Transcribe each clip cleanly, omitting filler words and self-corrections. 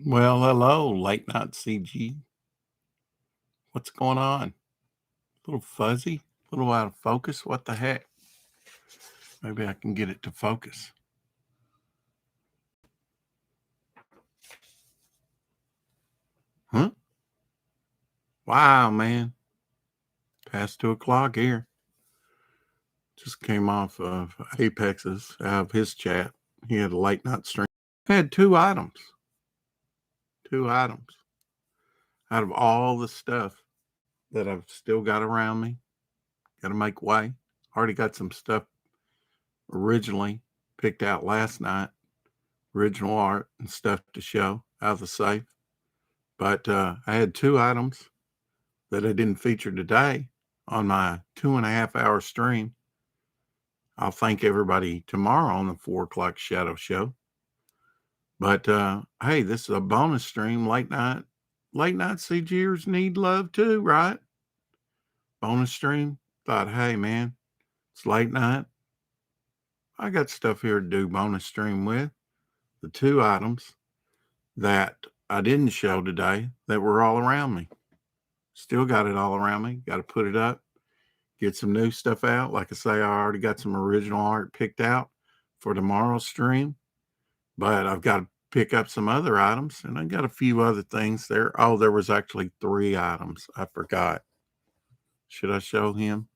Well, hello, late night CG. What's going on? A little fuzzy, a little out of focus. What the heck? Maybe I can get it to focus. Huh? Wow, man. Past 2 o'clock here. Just came off of Apex's, out of his chat. He had a late night stream. Had 2 items. 2 items. Out of all the stuff that I've still got around me. Got to make way. Already got some stuff originally picked out last night. Original art and stuff to show out of the safe. But I had 2 items that I didn't feature today on my 2.5 hour stream. I'll thank everybody tomorrow on the 4 o'clock shadow show. But hey, this is a bonus stream. Late night CGers need love too, right? Bonus stream. Thought, hey man, it's late night. I got stuff here to do bonus stream with. The 2 items that I didn't show today that were all around me. Still got it all around me. Got to put it up, get some new stuff out. Like I say, I already got some original art picked out for tomorrow's stream, but I've got to pick up some other items, and I got a few other things there. Oh, there was actually 3 items. I forgot. Should I show him?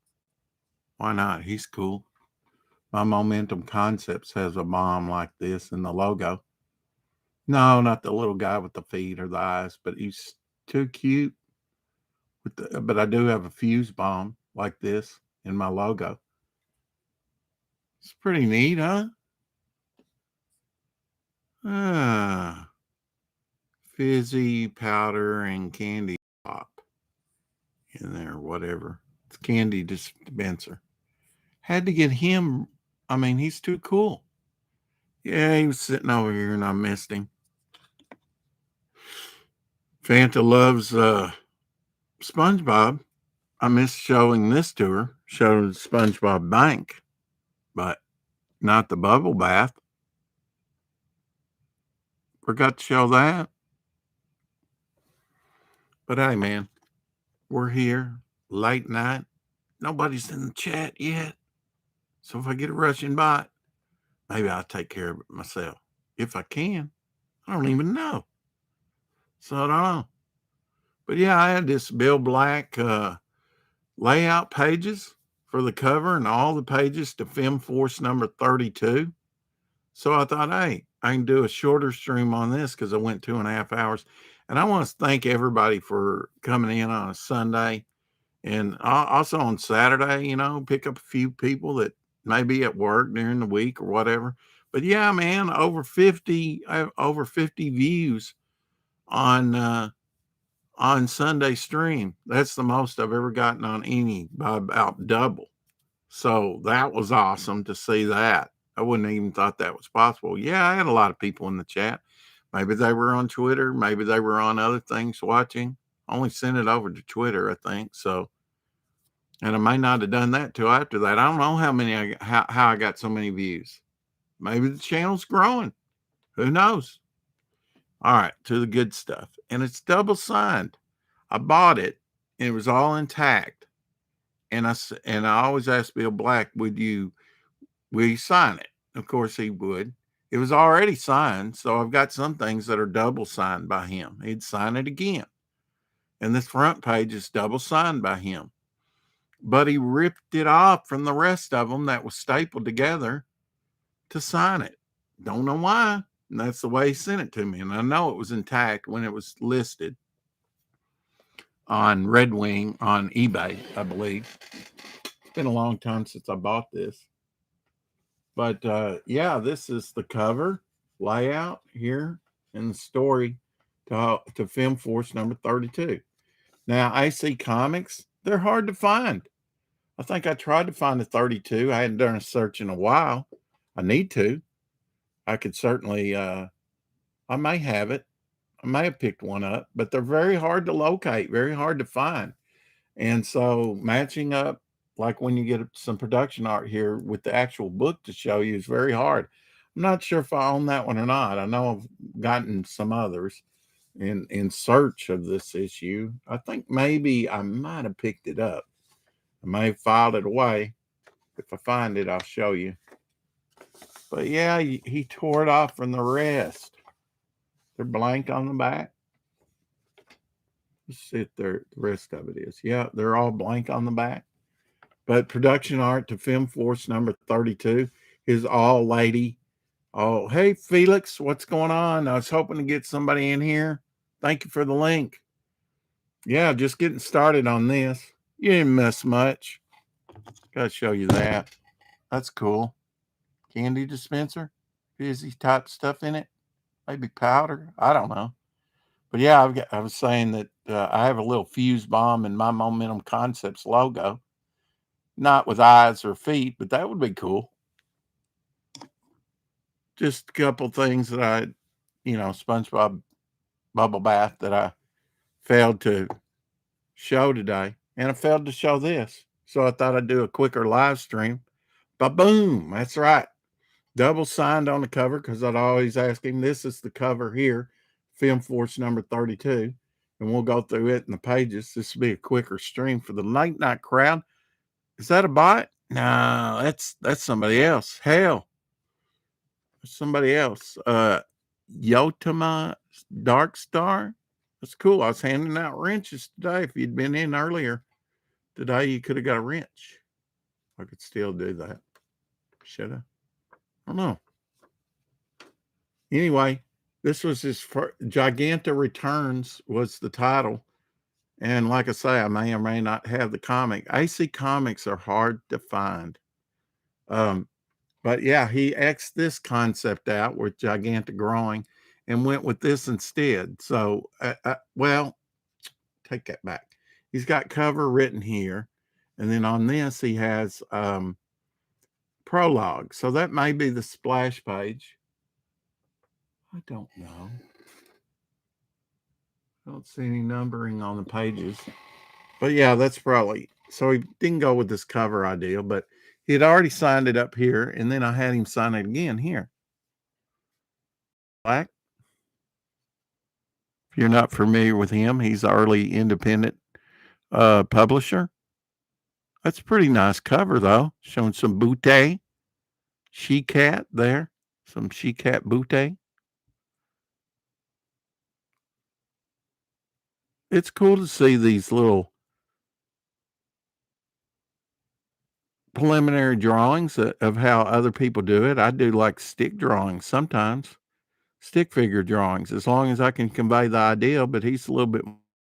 Why not? He's cool. My Momentum Concepts has a bomb like this in the logo. No, not the little guy with the feet or the eyes, but he's too cute. But I do have a fuse bomb like this in my logo. It's pretty neat, huh? Fizzy powder and candy pop in there, whatever. It's candy dispenser. Had to get him. I mean, he's too cool. Yeah, he was sitting over here and I missed him. Fanta loves SpongeBob. I missed showing this to her. Showed SpongeBob Bank, but not the bubble bath. Forgot to show that. But hey, man, we're here late night. Nobody's in the chat yet. So if I get a rushing bite, maybe I'll take care of it myself. If I can. I don't even know. So I don't know. But yeah, I had this Bill Black layout pages for the cover and all the pages to Film Force number 32. So I thought, hey, I can do a shorter stream on this because I went 2.5 hours. And I want to thank everybody for coming in on a Sunday and also on Saturday, pick up a few people that may be at work during the week or whatever. But yeah, man, over 50 views on Sunday stream. That's the most I've ever gotten on any, by about double. So that was awesome to see that. I wouldn't even thought that was possible. Yeah, I had a lot of people in the chat. Maybe they were on Twitter. Maybe they were on other things watching. I only sent it over to Twitter, I think. So, and I may not have done that till after that. I don't know how I got so many views. Maybe the channel's growing. Who knows? All right, to the good stuff. And it's double signed. I bought it and it was all intact. And I always ask Bill Black, will you sign it? Of course he would. It was already signed, so I've got some things that are double signed by him. He'd sign it again. And this front page is double signed by him. But he ripped it off from the rest of them that was stapled together to sign it. Don't know why. And that's the way he sent it to me. And I know it was intact when it was listed on Red Wing on eBay, I believe. It's been a long time since I bought this. But yeah, this is the cover layout here in the story to Film Force number 32. Now, AC Comics, they're hard to find. I think I tried to find a 32. I hadn't done a search in a while. I need to. I could certainly, I may have it. I may have picked one up, but they're very hard to locate, very hard to find. And so matching up, like when you get some production art here with the actual book to show you, is very hard. I'm not sure if I own that one or not. I know I've gotten some others in search of this issue. I think maybe I might have picked it up. I may have filed it away. If I find it, I'll show you. But yeah, he tore it off from the rest. They're blank on the back. Let's see if the rest of it is. Yeah, they're all blank on the back. But production art to Film Force number 32 is all lady. Oh, hey, Felix, what's going on? I was hoping to get somebody in here. Thank you for the link. Yeah, just getting started on this. You didn't miss much. Gotta show you that. That's cool. Candy dispenser, fizzy type stuff in it. Maybe powder. I don't know. But yeah, I was saying that I have a little fuse bomb in my Momentum Concepts logo. Not with eyes or feet, but that would be cool. Just a couple things that SpongeBob bubble bath that I failed to show today. And I failed to show this. So I thought I'd do a quicker live stream. Ba-boom. That's right. Double signed on the cover because I'd always ask him. This is the cover here, Film Force number 32. And we'll go through it in the pages. This will be a quicker stream for the late night crowd. Is that a bot? No, that's somebody else. Hell, somebody else. Yotama Dark Star. That's cool. I was handing out wrenches today. If you'd been in earlier today, you could have got a wrench. I could still do that. Should I? I don't know. Anyway, this was his first, Giganta Returns was the title. And like I say, I may or may not have the comic. AC comics are hard to find. But yeah, he X'd this concept out with Giganta growing and went with this instead. So, well, take that back. He's got cover written here. And then on this, he has prologue. So that may be the splash page. I don't know. I don't see any numbering on the pages. But yeah, that's probably, so he didn't go with this cover idea, but he had already signed it up here. And then I had him sign it again here. Black. If you're not familiar with him, he's an early independent publisher. That's a pretty nice cover, though, showing some Butte, she-cat there, some she-cat Butte. It's cool to see these little preliminary drawings of how other people do it. I do like stick drawings sometimes, stick figure drawings, as long as I can convey the idea, but he's a little bit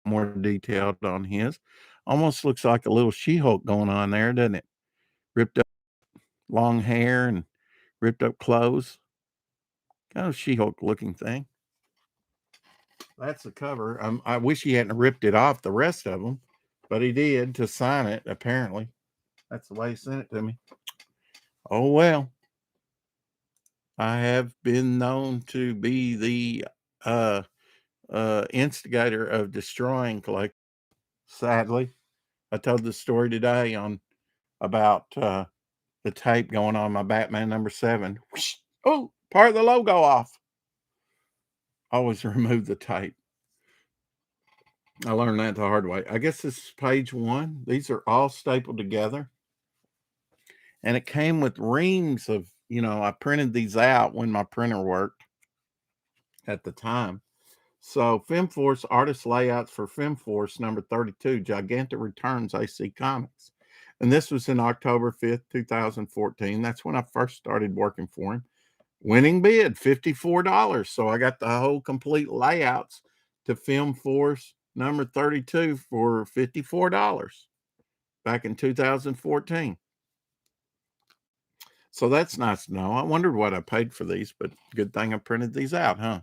more detailed on his. Almost looks like a little She-Hulk going on there, doesn't it? Ripped up long hair and ripped up clothes. Kind of She-Hulk looking thing. That's the cover. I wish he hadn't ripped it off the rest of them, but he did to sign it, apparently. That's the way he sent it to me. Oh, well. I have been known to be the instigator of destroying collections. Sadly, I told the story today about the tape going on my Batman #7. Whoosh! Oh, part of the logo off. Always remove the tape. I learned that the hard way. I guess this is page 1. These are all stapled together. And it came with reams of, I printed these out when my printer worked at the time. So Film Force artist layouts for Film Force number 32, Giganta Returns AC Comics. And this was in October 5th, 2014. That's when I first started working for him. Winning bid, $54. So I got the whole complete layouts to Film Force number 32 for $54 back in 2014. So that's nice to know. I wondered what I paid for these, but good thing I printed these out, huh?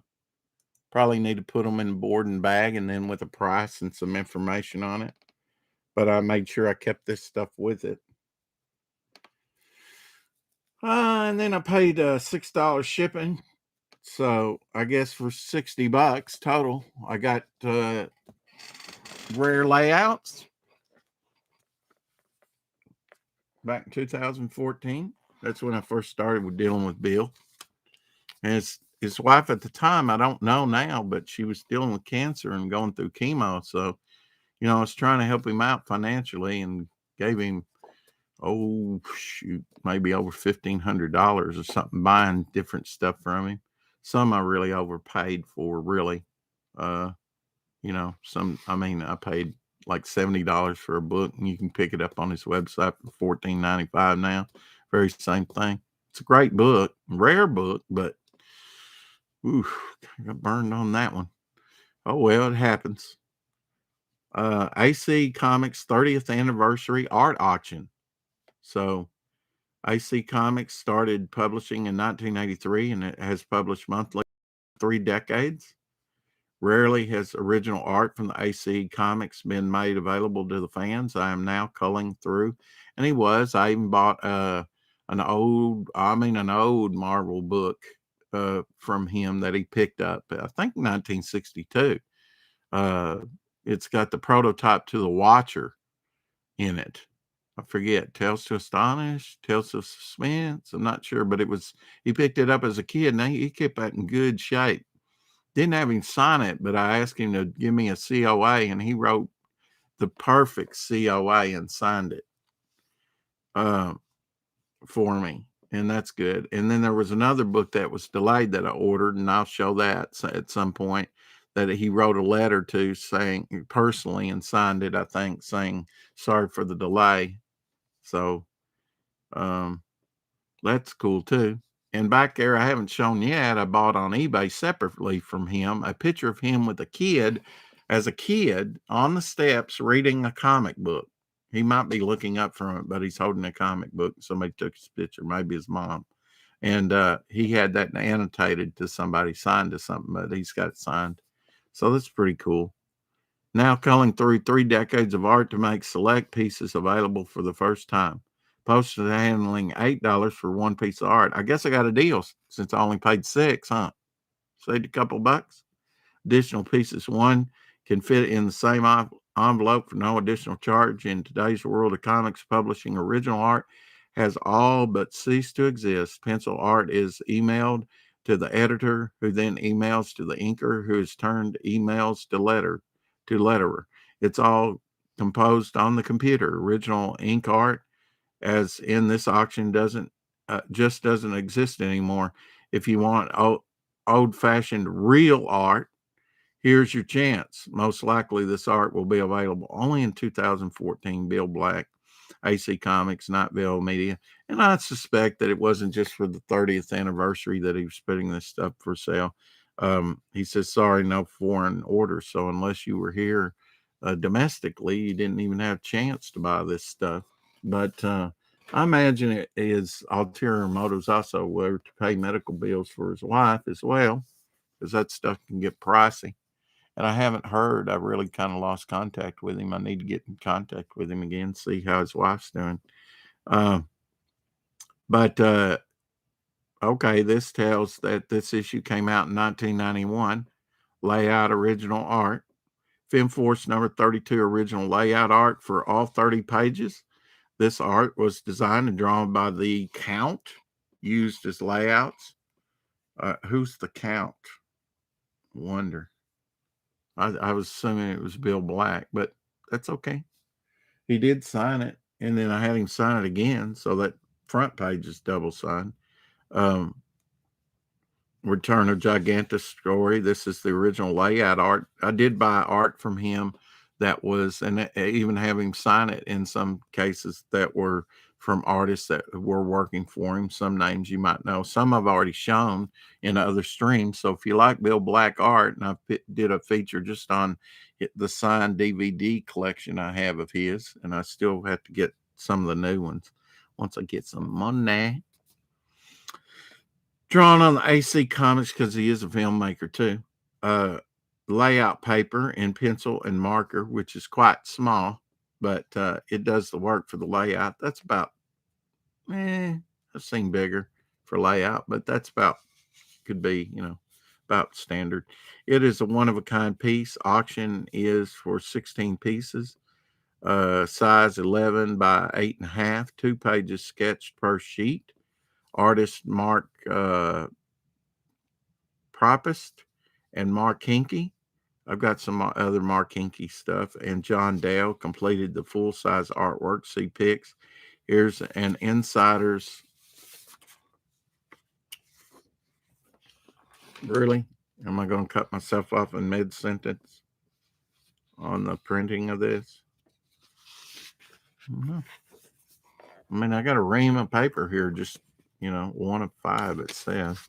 Probably need to put them in a board and bag and then with a price and some information on it. But I made sure I kept this stuff with it. And then I paid $6 shipping. So I guess for $60 total, I got rare layouts back in 2014. That's when I first started with dealing with Bill. And his wife at the time, I don't know now, but she was dealing with cancer and going through chemo. So, I was trying to help him out financially and gave him, oh, shoot, maybe over $1,500 or something, buying different stuff from him. Some I really overpaid for, really. Uh, I paid like $70 for a book, and you can pick it up on his website for $14.95 now. Very same thing. It's a great book, rare book, but I got burned on that one. Oh well, it happens. AC Comics 30th anniversary art auction. So AC Comics started publishing in 1983, and it has published monthly for 3 decades. Rarely has original art from the AC Comics been made available to the fans. I am now culling through, and I even bought an old Marvel book from him that he picked up, I think 1962. Uh, it's got the prototype to the Watcher in it. I forget, Tales to Astonish, Tales of Suspense. I'm not sure, but he picked it up as a kid, and he kept that in good shape. Didn't have him sign it, but I asked him to give me a COA, and he wrote the perfect COA and signed it for me, and that's good. And then there was another book that was delayed that I ordered, and I'll show that at some point, that he wrote a letter to saying personally and signed it, I think, saying sorry for the delay. So that's cool too. And back there, I haven't shown yet, I bought on eBay separately from him a picture of him with as a kid on the steps reading a comic book. He might be looking up from it, but he's holding a comic book. Somebody took his picture, maybe his mom. And he had that annotated to somebody, signed to something, but he's got it signed. So that's pretty cool. Now culling through 3 decades of art to make select pieces available for the first time. Posted handling $8 for one piece of art. I guess I got a deal since I only paid 6, huh? Saved a couple bucks. Additional pieces. One can fit in the same envelope for no additional charge. In today's world of comics publishing, original art has all but ceased to exist. Pencil art is emailed to the editor, who then emails to the inker, who has turned emails to letterer. It's all composed on the computer. Original ink art, as in this auction, doesn't exist anymore. If you want old-fashioned real art, here's your chance. Most likely this art will be available only in 2014. Bill Black, AC Comics, Nightville Media. And I suspect that it wasn't just for the 30th anniversary that he was putting this stuff for sale. He says, sorry, no foreign orders. So unless you were here domestically, you didn't even have a chance to buy this stuff. But I imagine it is ulterior motives also were to pay medical bills for his wife as well, because that stuff can get pricey. And I haven't heard. I really kind of lost contact with him. I need to get in contact with him again, see how his wife's doing. But okay, this tells that this issue came out in 1991. Layout original art. FemForce number 32 original layout art for all 30 pages. This art was designed and drawn by the Count, used as layouts. Who's the Count? Wonder. I was assuming it was Bill Black, but that's okay. He did sign it, and then I had him sign it again, so that front page is double signed. Return of Gigantus story. This is the original layout art. I did buy art from him that was, and even have him sign it in some cases that were from artists that were working for him. Some names you might know. Some I've already shown in other streams. So if you like Bill Black art, and I did a feature just on the signed DVD collection I have of his, and I still have to get some of the new ones once I get some money. Drawn on the AC Comics, because he is a filmmaker too. Layout paper in pencil and marker, which is quite small, but it does the work for the layout. That's about, I've seen bigger for layout, but that's about, could be, about standard. It is a one-of-a-kind piece. Auction is for 16 pieces. Size 11 by 8.5, 2 pages sketched per sheet. Artist Mark Propest and Mark Hinkey. I've got some other Mark Hinkey stuff. And John Dale completed the full-size artwork. See pics. Here's an insider's. Really? Am I going to cut myself off in mid-sentence on the printing of this? No. I mean, I got a ream of paper here, just, 1 of 5, it says.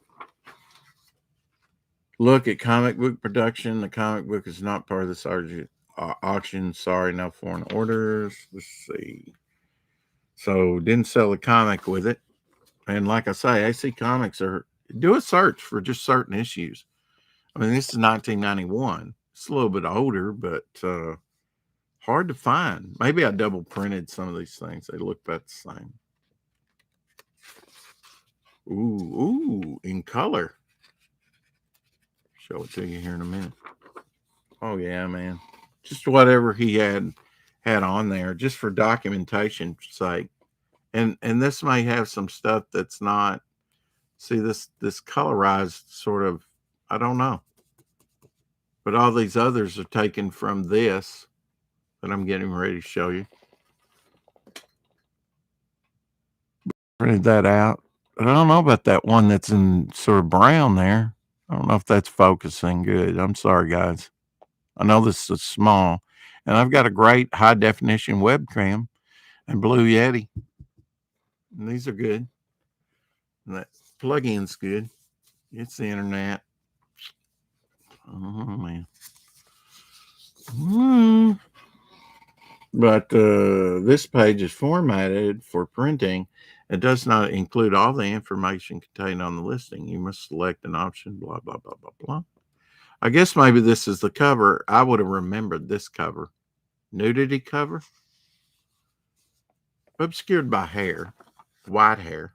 Look at comic book production. The comic book is not part of the auction. Sorry, no foreign orders. Let's see. So, didn't sell a comic with it. And like I say, AC Comics do a search for just certain issues. I mean, this is 1991. It's a little bit older, but hard to find. Maybe I double printed some of these things. They look about the same. Ooh, in color. Show it to you here in a minute. Oh yeah, man. Just whatever he had on there, just for documentation's sake. And this may have some stuff that's not. See, this colorized sort of, I don't know. But all these others are taken from this that I'm getting ready to show you. Printed that out. I don't know about that one that's in sort of brown there. I don't know if that's focusing good. I'm sorry, guys. I know this is small. And I've got a great high definition webcam and Blue Yeti. And these are good. And that plug-in's good. It's the internet. Oh, man. But this page is formatted for printing. It does not include all the information contained on the listing. You must select an option, blah, blah, blah, blah, blah. I guess maybe this is the cover. I would have remembered this cover. Nudity cover. Obscured by hair. White hair.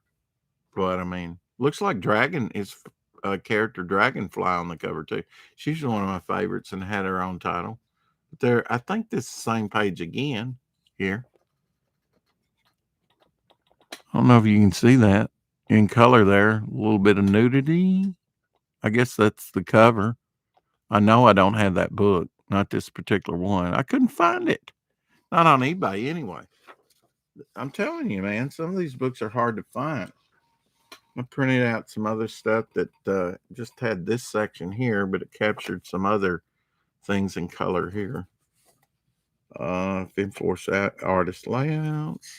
But, I mean, looks like Dragon is a character Dragonfly on the cover, too. She's one of my favorites and had her own title. But there, I think this is the same page again here. I don't know if you can see that in color there. A little bit of nudity. I guess that's the cover. I know I don't have that book. Not this particular one. I couldn't find it. Not on eBay anyway. I'm telling you, man, some of these books are hard to find. I printed out some other stuff that just had this section here, but it captured some other things in color here. Enforce artist layouts.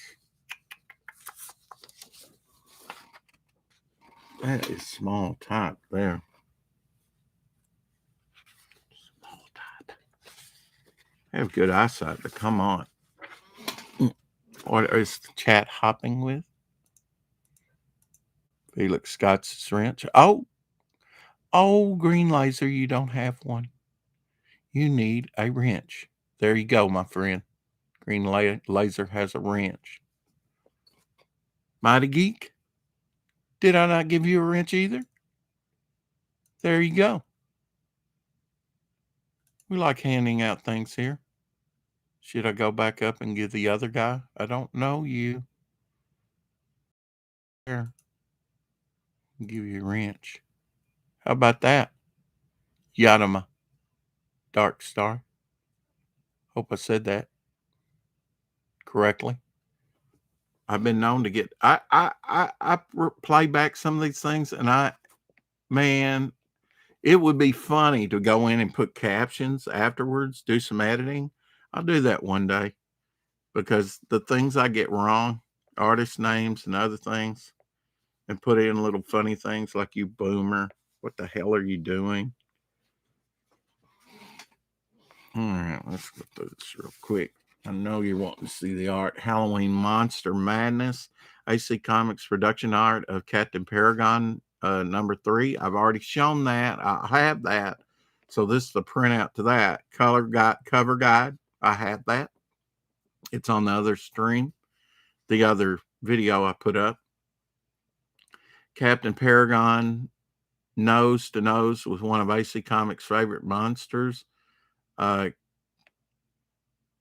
That is small type there. Small type. I have good eyesight, but come on. What is the chat hopping with? Felix Scott's wrench. Oh, green laser, you don't have one. You need a wrench. There you go, my friend. Green laser has a wrench. Mighty Geek, did I not give you a wrench either? There you go. We like handing out things here. Should I go back up and give the other guy? I don't know you. Here. Give you a wrench. How about that? Yadama. Dark Star. Hope I said that correctly. I've been known to get I play back some of these things and man, it would be funny to go in and put captions afterwards, do some editing. I'll do that one day because the things I get wrong, artist names and other things, and put in little funny things like you boomer. What the hell are you doing? All right, let's go through this real quick. I know you're wanting to see the art. Halloween Monster Madness. AC Comics production art of Captain Paragon number 3. I've already shown that. I have that. So this is the printout to that. Cover guide. I have that. It's on the other stream. The other video I put up. Captain Paragon nose to nose with one of AC Comics' favorite monsters.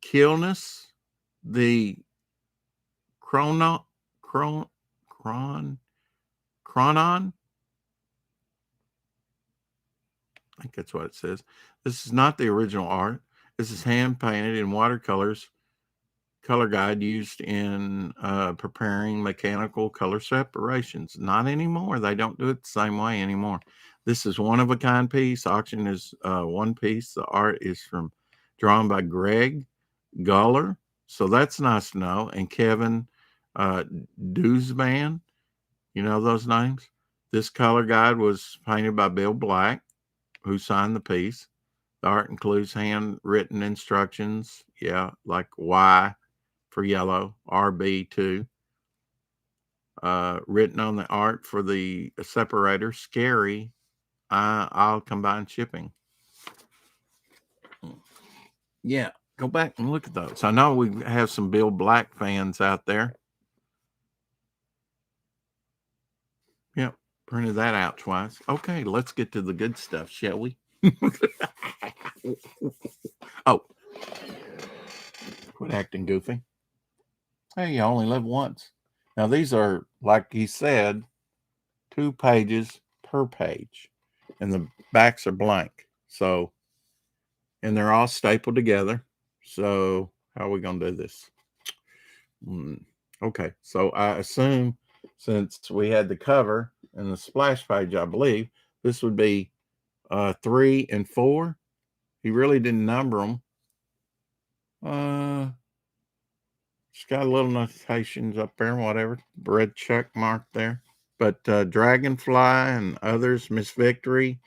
Killness, the Chronon, I think that's what it says. This is not the original art. This is hand painted in watercolors. Color guide used in preparing mechanical color separations. Not anymore. They don't do it the same way anymore. This is one of a kind piece. Auction is one piece. The art is drawn by Greg Guller. So that's nice to know. And Kevin uh, Duzman. You know those names? This color guide was painted by Bill Black, who signed the piece. The art includes handwritten instructions. Yeah, like Y for yellow, RB2. Written on the art for the separator, scary. I'll combine shipping. Yeah, go back and look at those. I know we have some Bill Black fans out there. Yep, printed that out twice. Okay, let's get to the good stuff, shall we? Oh, quit acting goofy. Hey, you only live once. Now, these are, like he said, 2 pages per page, and the backs are blank. So, and they're all stapled together. So, how are we going to do this? Okay, so I assume since we had the cover and the splash page, I believe this would be 3 and 4. He really didn't number them. It's got a little notations up there, whatever, red check mark there. But Dragonfly and others, Miss Victory,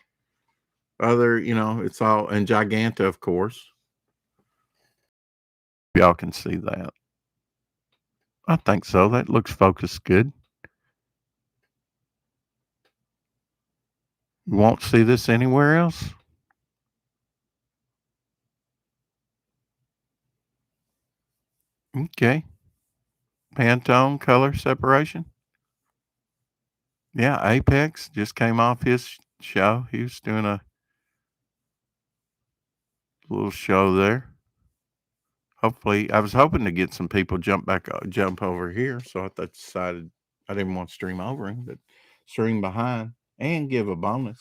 it's all, and Giganta, of course. Y'all can see that. I think so. That looks focused good. You won't see this anywhere else? Okay. Pantone color separation. Yeah, Apex just came off his show. He was doing a little show there. Hopefully, I was hoping to get some people jump over here. So I decided I didn't want to stream over him, but stream behind and give a bonus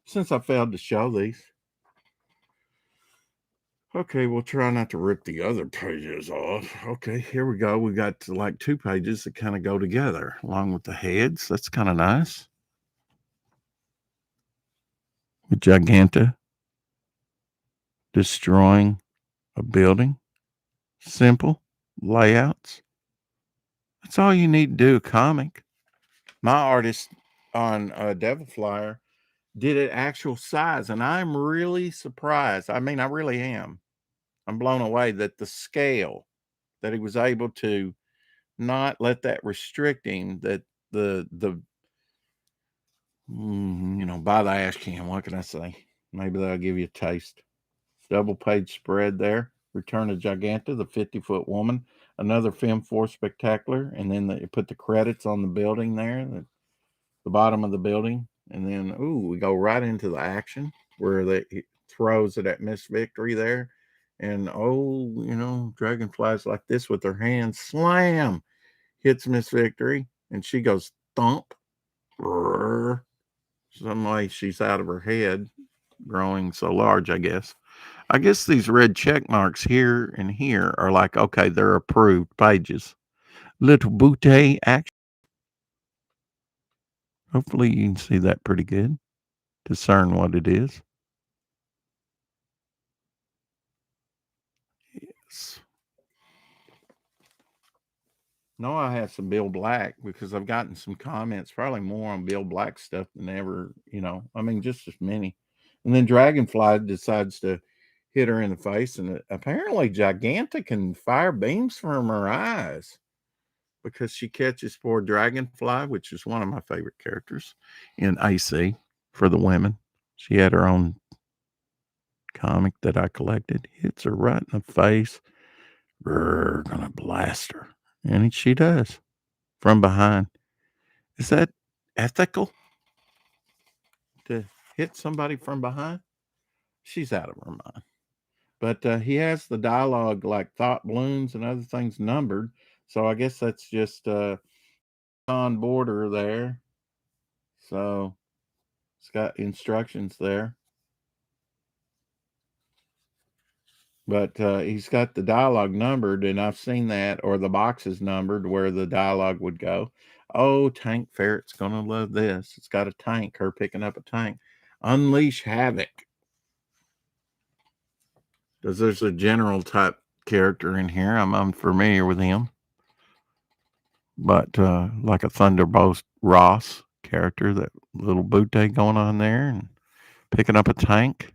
since I failed to show these. Okay, we'll try not to rip the other pages off. Okay, here we go. We got like 2 pages that kind of go together along with the heads. That's kind of nice. With Giganta destroying a building. Simple layouts. That's all you need to do, comic. My artist on Devil Flyer did it actual size, and I'm really surprised. I mean, I really am. I'm blown away that the scale that he was able to not let that restrict him, that buy the ash can. What can I say? Maybe that'll give you a taste. Double page spread there. Return of Giganta, the 50-foot woman. Another Film 4 spectacular. And then they put the credits on the building there, the bottom of the building. And then, we go right into the action where he throws it at Miss Victory there. And, dragonflies like this with their hands. Slam! Hits Miss Victory. And she goes thump. Some way she's out of her head, growing so large, I guess. I guess these red check marks here and here are like, okay, they're approved pages. Little boutte action. Hopefully you can see that pretty good. Discern what it is. Yes. No, I have some Bill Black because I've gotten some comments, probably more on Bill Black stuff than ever, just as many. And then Dragonfly decides to hit her in the face, and apparently Giganta can fire beams from her eyes because she catches poor Dragonfly, which is one of my favorite characters in AC for the women. She had her own comic that I collected. Hits her right in the face. Gonna blast her. And she does from behind. Is that ethical to hit somebody from behind? She's out of her mind. But he has the dialogue like thought balloons and other things numbered. So I guess that's just on border there. So it's got instructions there. But he's got the dialogue numbered, and I've seen that, or the boxes numbered where the dialogue would go. Oh, Tank Ferret's going to love this. It's got a tank, her picking up a tank. Unleash Havoc. Because there's a general type character in here. I'm unfamiliar with him. But like a Thunderbolt Ross character, that little butte going on there and picking up a tank.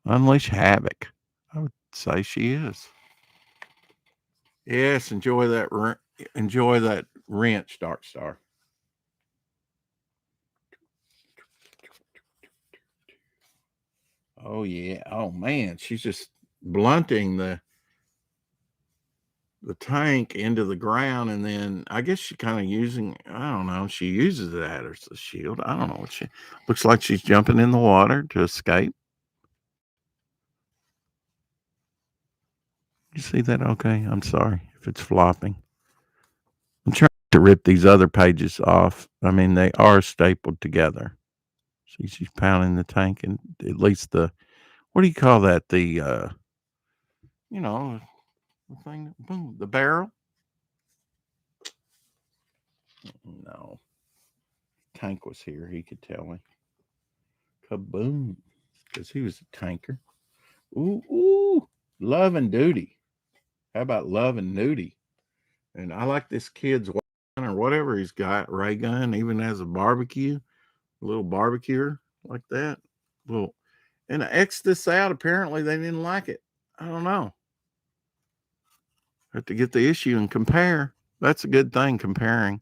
Unleash Havoc. I would say she is. Yes, enjoy that wrench, Dark Star. Oh yeah. Oh man, she's just blunting the tank into the ground, and then I guess she kind of using, I don't know, she uses that as a shield. I don't know what she looks like. She's jumping in the water to escape. You see that? Okay, I'm sorry if it's flopping. I'm trying to rip these other pages off. I mean, they are stapled together. See, she's pounding the tank, and at least what do you call that? The the thing, boom, the barrel. No, Tank was here. He could tell me. Kaboom, because he was a tanker. Ooh, Love and Duty. How about Love and Nudie? And I like this kid's weapon or whatever he's got. Ray gun, even has a barbecue, a little barbecue like that. Little, and I X this out. Apparently they didn't like it. I don't know. Have to get the issue and compare. That's a good thing, comparing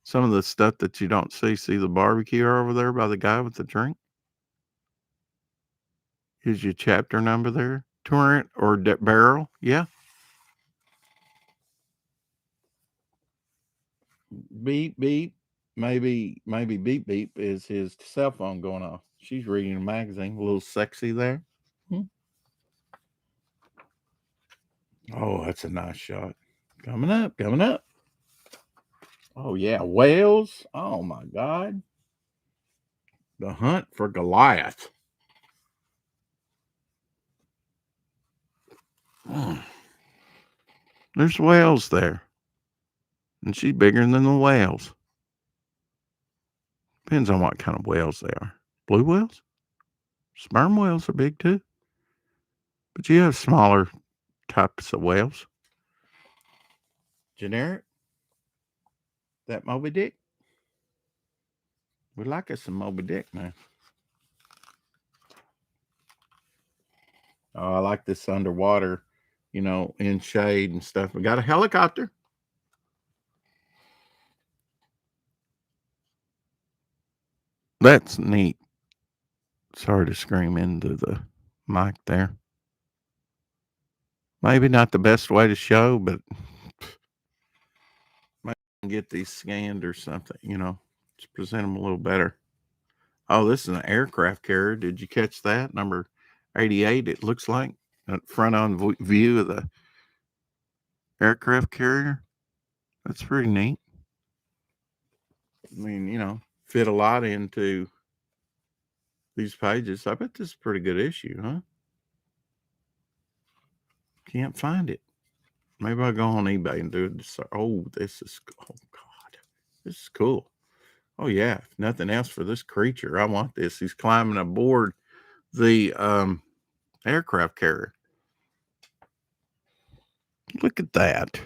some of the stuff that you don't see. See the barbecue over there by the guy with the drink? Here's your chapter number there. Torrent or barrel. Yeah. Beep, beep. Maybe beep, beep is his cell phone going off. She's reading a magazine. A little sexy there. Oh, that's a nice shot. Coming up, coming up. Oh, yeah. Whales. Oh, my God. The Hunt for Goliath. There's whales there. And she's bigger than the whales. Depends on what kind of whales they are. Blue whales? Sperm whales are big too. But you have smaller types of whales. Generic? That Moby Dick? We like us some Moby Dick now. Oh, I like this underwater, in shade and stuff. We got a helicopter. That's neat. Sorry to scream into the mic there. Maybe not the best way to show, but maybe get these scanned or something, to present them a little better. Oh, this is an aircraft carrier. Did you catch that? Number 88, it looks like. Front on view of the aircraft carrier. That's pretty neat. I mean, fit a lot into these pages. I bet this is a pretty good issue, huh? Can't find it. Maybe I'll go on eBay and do it. Oh, oh God, this is cool. Oh yeah, if nothing else for this creature, I want this. He's climbing aboard the aircraft carrier. Look at that.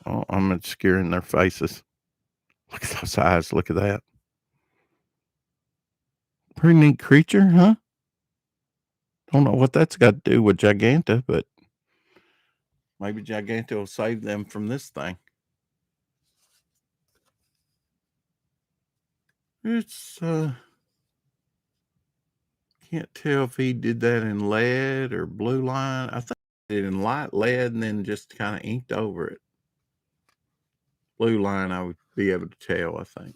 Oh, I'm obscuring their faces. Look at those eyes. Look at that. Pretty neat creature, huh? Don't know what that's got to do with Giganta, but maybe Giganta will save them from this thing. It's can't tell if he did that in lead or blue line. I think he did in light lead and then just kind of inked over it. Blue line, I would be able to tell, I think.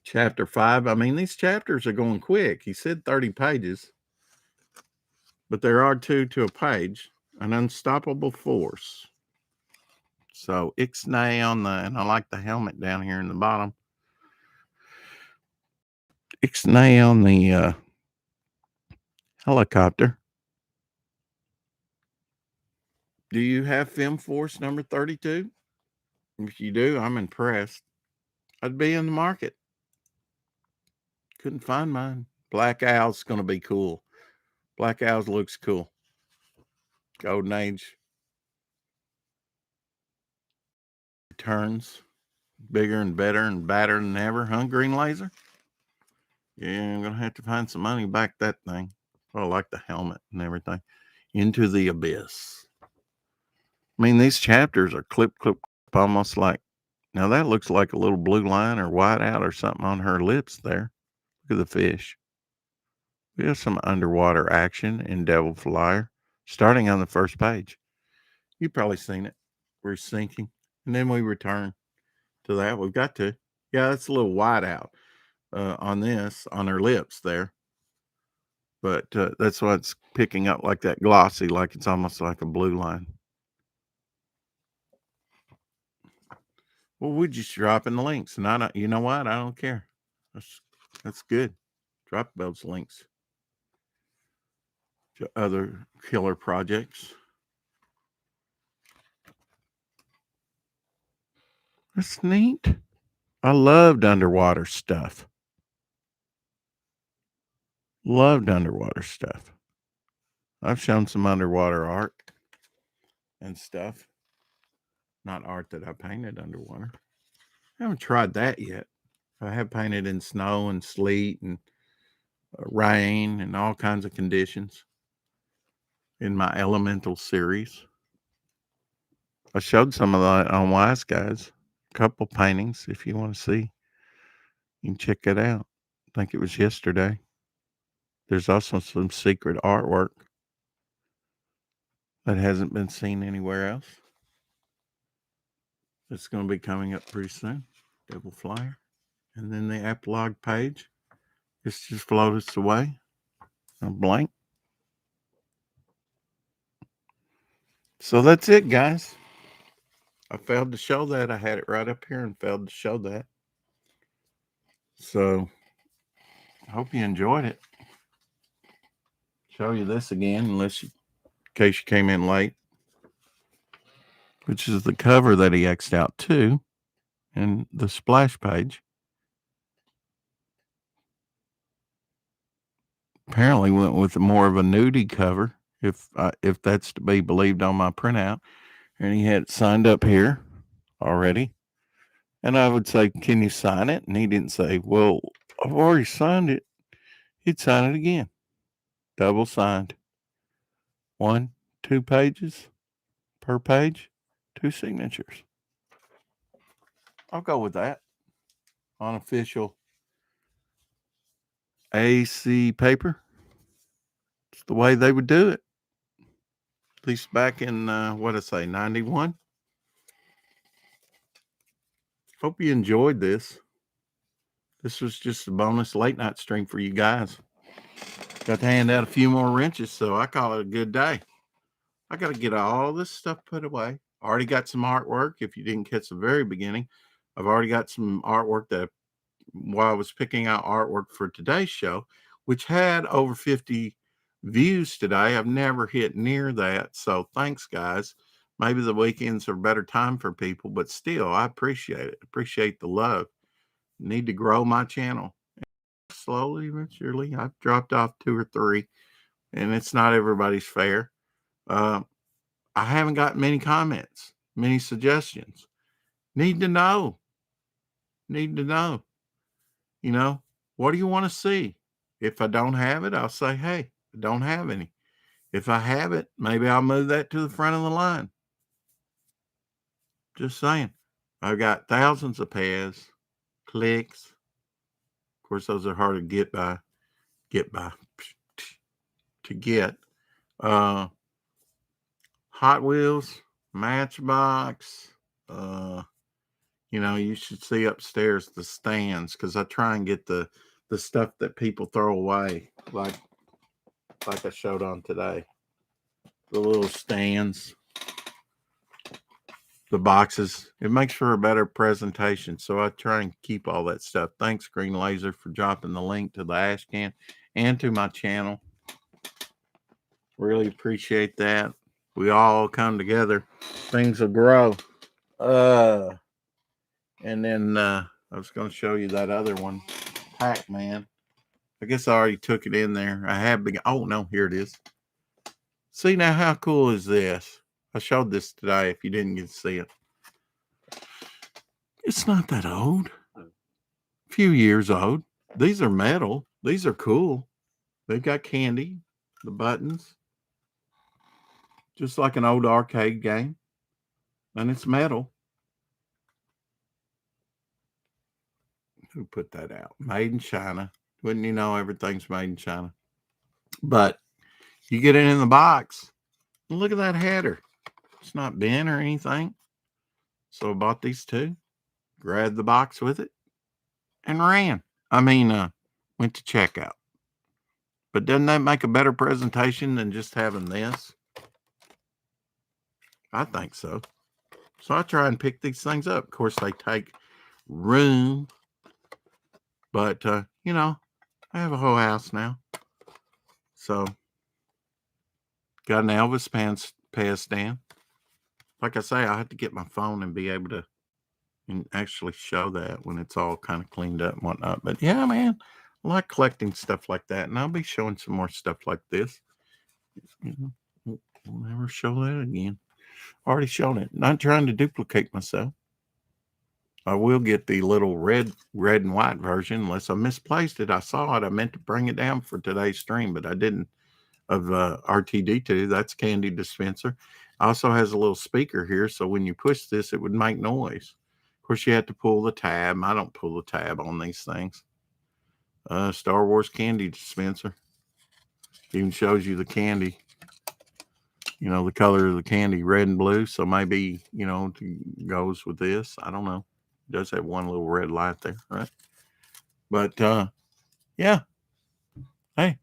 Chapter 5. I mean, these chapters are going quick. He said 30 pages, but there are 2 to a page. An Unstoppable Force. So Ixnay and I like the helmet down here in the bottom. Ixnay on the helicopter. Do you have Film Force number 32? If you do, I'm impressed. I'd be in the market. Couldn't find mine. Black Owl's going to be cool. Black Owl's looks cool. Golden Age returns. Bigger and better and badder than ever. Huh, Green Laser? Yeah, I'm going to have to find some money back that thing. Oh, I like the helmet and everything. Into the Abyss. I mean, these chapters are clip, almost like, now that looks like a little blue line or white out or something on her lips there. Look at the fish. We have some underwater action in Devil Flyer, starting on the first page. You've probably seen it. We're sinking. And then we return to that. We've got to. Yeah, that's a little white out on this, on her lips there. But that's why it's picking up like that glossy, like it's almost like a blue line. Well, we're just dropping the links. And I don't, you know what? I don't care. That's good. Drop those links to other killer projects. That's neat. I loved underwater stuff. Loved underwater stuff. I've shown some underwater art and stuff. Not art that I painted underwater. I haven't tried that yet. I have painted in snow and sleet and rain and all kinds of conditions in my Elemental series. I showed some of that on Wise Guys. A couple paintings, if you want to see. You can check it out. I think it was yesterday. There's also some secret artwork that hasn't been seen anywhere else. It's going to be coming up pretty soon. Devil Flyer. And then the epilogue page. It's just floated away. A blank. So that's it, guys. I failed to show that. I had it right up here and failed to show that. So I hope you enjoyed it. Show you this again, in case you came in late, which is the cover that he X'd out too, and the splash page. Apparently went with more of a nudie cover, if that's to be believed on my printout. And he had it signed up here already. And I would say, can you sign it? And he didn't say, well, I've already signed it. He'd sign it again. Double signed. 1, 2 pages per page, 2 signatures. I'll go with that. Unofficial AC paper. It's the way they would do it. At least back in, 91. Hope you enjoyed this. This was just a bonus late night stream for you guys. Got to hand out a few more wrenches, so I call it a good day. I got to get all this stuff put away. Already got some artwork. If you didn't catch the very beginning, I've already got some artwork that while I was picking out artwork for today's show, which had over 50 views today. I've never hit near that. So thanks, guys. Maybe the weekends are a better time for people, but still, I appreciate it. Appreciate the love. Need to grow my channel. Slowly but surely, I've dropped off 2 or 3, and it's not everybody's fare. I haven't got many comments, many suggestions. Need to know. Need to know. You know, what do you want to see? If I don't have it, I'll say, hey, I don't have any. If I have it, maybe I'll move that to the front of the line. Just saying. I've got thousands of pairs, clicks. Of course, those are hard to get to get. Hot Wheels, Matchbox. You should see upstairs the stands, because I try and get the stuff that people throw away, like I showed on today. The little stands, the boxes. It makes for a better presentation, so I try and keep all that stuff. Thanks, Green Laser, for dropping the link to the ash can and to my channel. Really appreciate that. We all come together. Things will grow. And then I was going to show you that other one, Pac-Man. I guess I already took it in there. I have been. Oh no, here it is. See now, how cool is this? I showed this today. If you didn't get to see it, it's not that old. A few years old. These are metal. These are cool. They've got candy, the buttons, just like an old arcade game, and it's metal. Who put that out? Made in China. Wouldn't you know everything's made in China? But you get it in the box. Look at that header. It's not bent or anything. So I bought these two, grabbed the box with it, and ran. Went to checkout. But doesn't that make a better presentation than just having this? I think so. So I try and pick these things up. Of course, they take room. But, I have a whole house now. So, got an Elvis pad stand. Like I say, I have to get my phone and be able to actually show that when it's all kind of cleaned up and whatnot. But yeah, man, I like collecting stuff like that. And I'll be showing some more stuff like this. We'll never show that again. Already shown it. Not trying to duplicate myself. I will get the little red and white version unless I misplaced it. I saw it. I meant to bring it down for today's stream, but I didn't. Of RTD2, that's candy dispenser. Also has a little speaker here, so when you push this, it would make noise. Of course, you have to pull the tab. I don't pull the tab on these things. Star Wars candy dispenser. Even shows you the candy. The color of the candy, red and blue. So maybe, goes with this. I don't know. It does have one little red light there, right? But, yeah. Hey,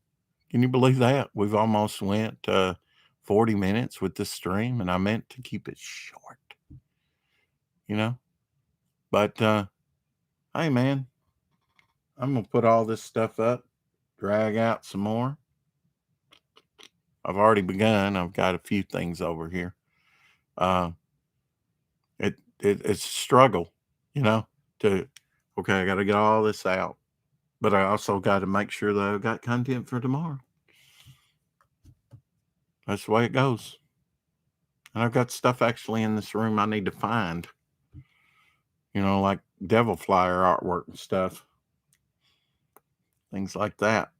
can you believe that? We've almost went 40 minutes with this stream, and I meant to keep it short. But, hey, man, I'm going to put all this stuff up, drag out some more. I've already begun. I've got a few things over here. It's a struggle, okay, I got to get all this out, but I also got to make sure that I've got content for tomorrow. That's the way it goes. And I've got stuff actually in this room I need to find, like devil flyer artwork and stuff, things like that.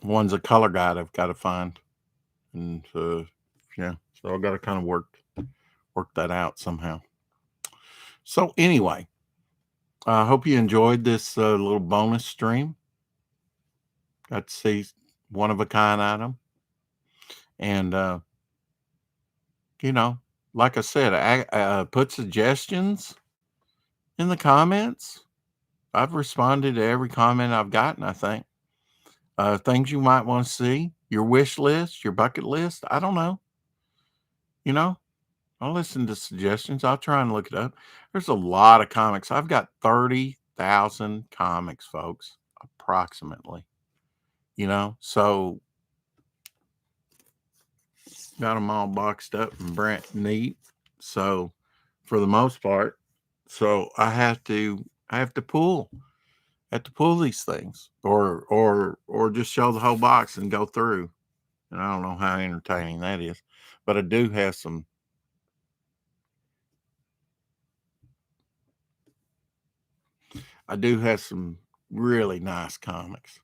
One's a color guide I've got to find. And yeah, so I've got to kind of work that out somehow. So anyway, I hope you enjoyed this little bonus stream. Got to see one of a kind item. And, like I said, I put suggestions in the comments. I've responded to every comment I've gotten, I think. Things you might want to see, your wish list, your bucket list. I don't know. I'll listen to suggestions. I'll try and look it up. There's a lot of comics. I've got 30,000 comics, folks, approximately. So got them all boxed up and brand neat. So for the most part, so I have to pull these things or just show the whole box and go through. And I don't know how entertaining that is, but I do have some really nice comics.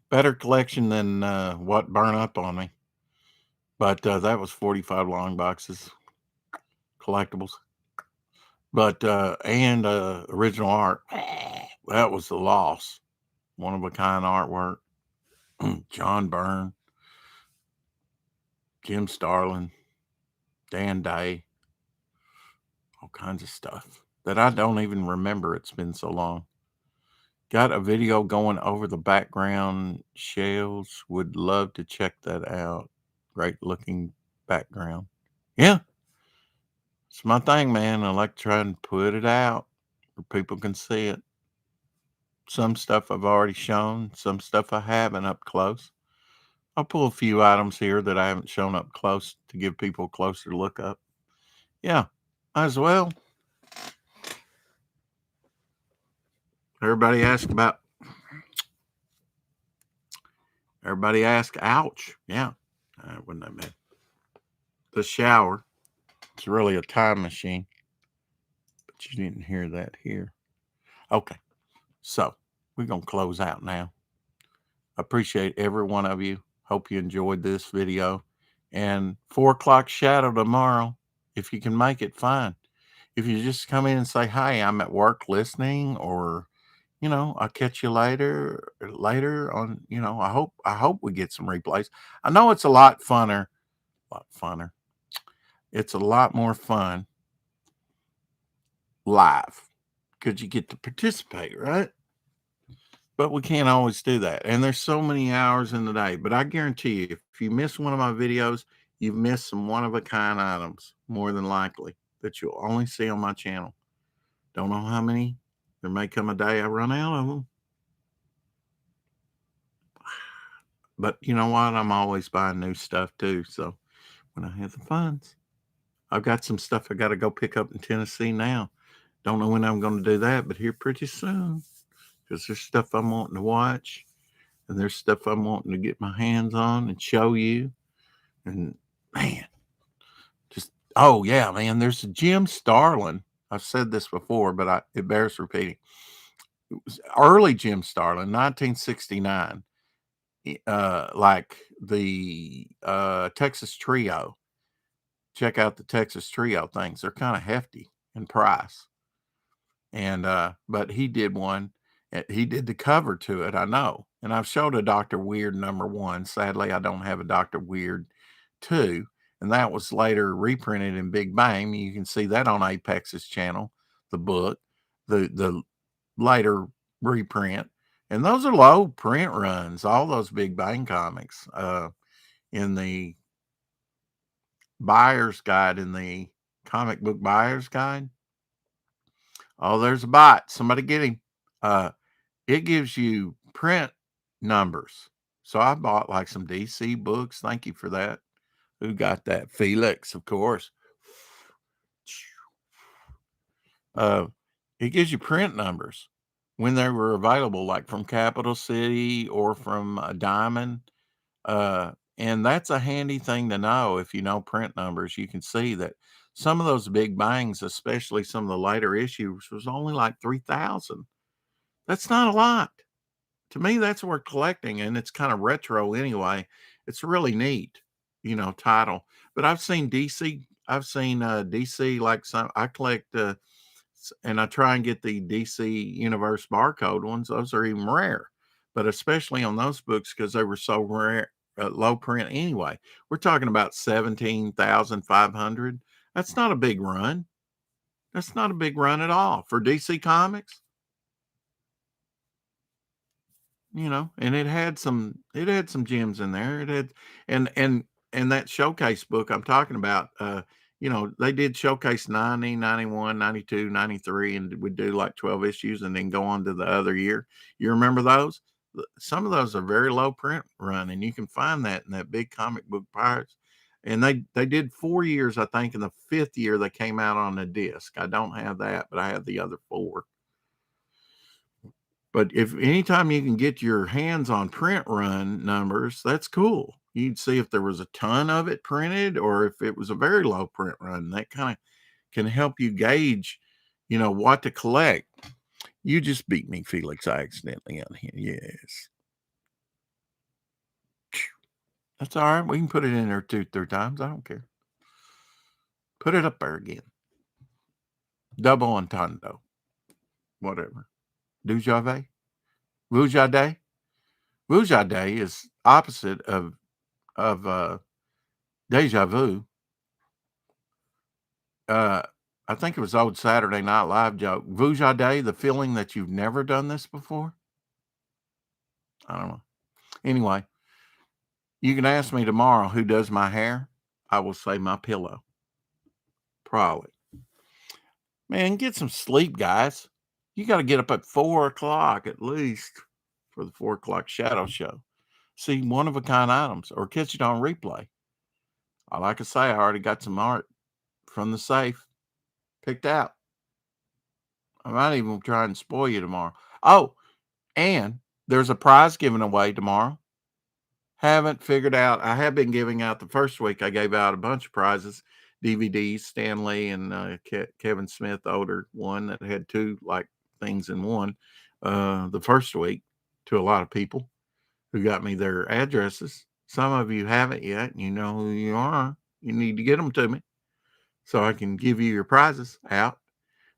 Better collection than what burned up on me. But that was 45 long boxes, collectibles. But and original art, that was the loss. One of a kind artwork. John Byrne, Jim Starlin, Dan Day, all kinds of stuff that I don't even remember. It's been so long. Got a video going over the background shells. Would love to check that out. Great looking background. Yeah. It's my thing, man. I like to try and put it out where people can see it. Some stuff I've already shown, some stuff I haven't up close. I'll pull a few items here that I haven't shown up close to give people a closer look up. Yeah, might as well. Everybody asked, ouch. Yeah, wasn't that bad. The shower. It's really a time machine. But you didn't hear that here. Okay, so we're going to close out now. Appreciate every one of you. Hope you enjoyed this video. And 4 o'clock shadow tomorrow. If you can make it, fine. If you just come in and say, "Hi, I'm at work listening," or I'll catch you later on, I hope we get some replays. I know it's a lot funner. It's a lot more fun live because you get to participate, right? But we can't always do that. And there's so many hours in the day. But I guarantee you, if you miss one of my videos, you've missed some one-of-a-kind items, more than likely, that you'll only see on my channel. Don't know how many. There may come a day I run out of them. But you know what? I'm always buying new stuff too. So when I have the funds, I've got some stuff I got to go pick up in Tennessee now. Don't know when I'm going to do that, but here pretty soon. Because there's stuff I'm wanting to watch. And there's stuff I'm wanting to get my hands on and show you. And man, oh yeah, man, there's a Jim Starlin. I've said this before, but it bears repeating. It was early Jim Starlin, 1969. Like the Texas Trio. Check out the Texas Trio things. They're kind of hefty in price. And but he did one. He did the cover to it, I know. And I've showed a Dr. Weird #1. Sadly, I don't have a Dr. Weird 2. And that was later reprinted in Big Bang. You can see that on Apex's channel, the book, the later reprint. And those are low print runs, all those Big Bang comics. In the buyer's guide, in the comic book buyer's guide. Oh, there's a bot. Somebody get him. It gives you print numbers. So I bought like some DC books. Thank you for that. Who got that? Felix, of course. It gives you print numbers when they were available, like from Capital City or from Diamond. And that's a handy thing to know. If you know print numbers, you can see that some of those big bangs, especially some of the later issues, was only like 3,000. That's not a lot. To me, that's worth collecting, and it's kind of retro anyway. It's really neat, title. But I've seen DC. I've seen DC, like some. I collect and I try and get the DC Universe barcode ones. Those are even rare, but especially on those books because they were so rare, low print anyway. We're talking about 17,500. That's not a big run. That's not a big run at all for DC Comics. And it had some gems in there. It had and that showcase book I'm talking about, they did showcase 90, 91, 92, 93, and would do like 12 issues and then go on to the other year. You remember those? Some of those are very low print run, and you can find that in that big comic book Pirates. And they did 4 years, I think. In the 5th year, they came out on a disc. I don't have that, but I have the other 4. But if anytime you can get your hands on print run numbers, that's cool. You'd see if there was a ton of it printed or if it was a very low print run. That kind of can help you gauge, what to collect. You just beat me, Felix. I accidentally on here. Yes. That's all right. We can put it in there 2, 3 times. I don't care. Put it up there again. Double entendre. Whatever. Dujave? Vujade? Vujade is opposite of deja vu. I think it was old Saturday Night Live joke. Vujade, the feeling that you've never done this before. I don't know. Anyway, you can ask me tomorrow who does my hair. I will say my pillow. Probably. Man, get some sleep, guys. You got to get up at 4 o'clock at least for the 4 o'clock shadow show. see one of a kind items or catch it on replay. Like I say, I already got some art from the safe picked out. I might even try and spoil you tomorrow. Oh, and there's a prize given away tomorrow. Haven't figured out. I have been giving out the first week. I gave out a bunch of prizes, DVDs, Stanley and Kevin Smith, the older one that had two like things in one. The first week to a lot of people who got me their addresses. Some of you haven't yet. You know who you are. You need to get them to me so I can give you your prizes out.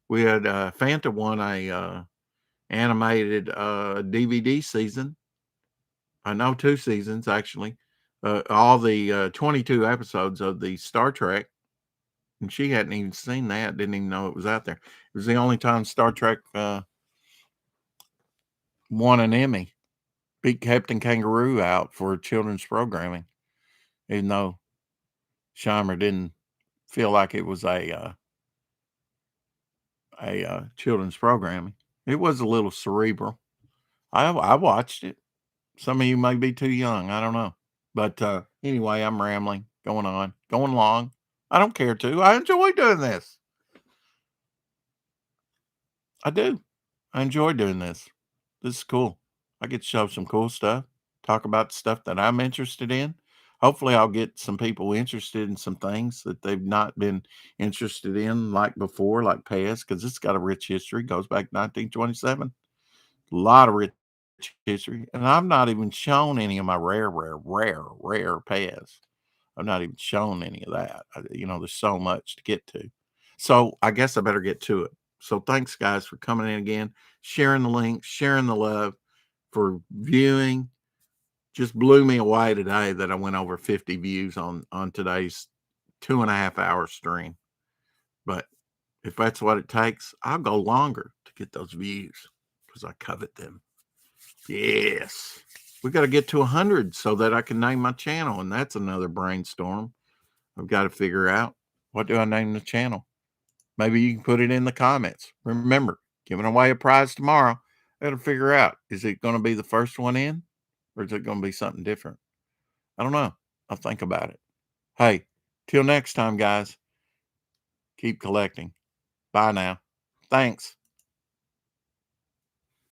We had Fanta won a animated DVD season. I know 2 seasons actually. All the 22 episodes of the Star Trek, and she hadn't even seen that. Didn't even know it was out there. It was the only time Star Trek won an Emmy. Beat Captain Kangaroo out for children's programming, even though Scheimer didn't feel like it was a children's programming. It was a little cerebral. I watched it. Some of you may be too young. I don't know. But anyway, I'm rambling, going on, going along. I don't care to. I enjoy doing this. I do. I enjoy doing this. This is cool. I get to show some cool stuff, talk about stuff that I'm interested in. Hopefully, I'll get some people interested in some things that they've not been interested in like before, like past, because it's got a rich history, goes back 1927. A lot of rich history. And I've not even shown any of my rare pads. I've not even shown any of that. There's so much to get to. So I guess I better get to it. So thanks, guys, for coming in again, sharing the link, sharing the love, for viewing. Just blew me away today that I went over 50 views on today's 2.5 hour stream. But if that's what it takes, I'll go longer to get those views because I covet them. Yes. We got to get to 100 so that I can name my channel. And that's another brainstorm. I've got to figure out, what do I name the channel? Maybe you can put it in the comments. Remember, giving away a prize tomorrow. I got to figure out, is it going to be the first one in or is it going to be something different? I don't know. I'll think about it. Hey, till next time, guys, keep collecting. Bye now. Thanks.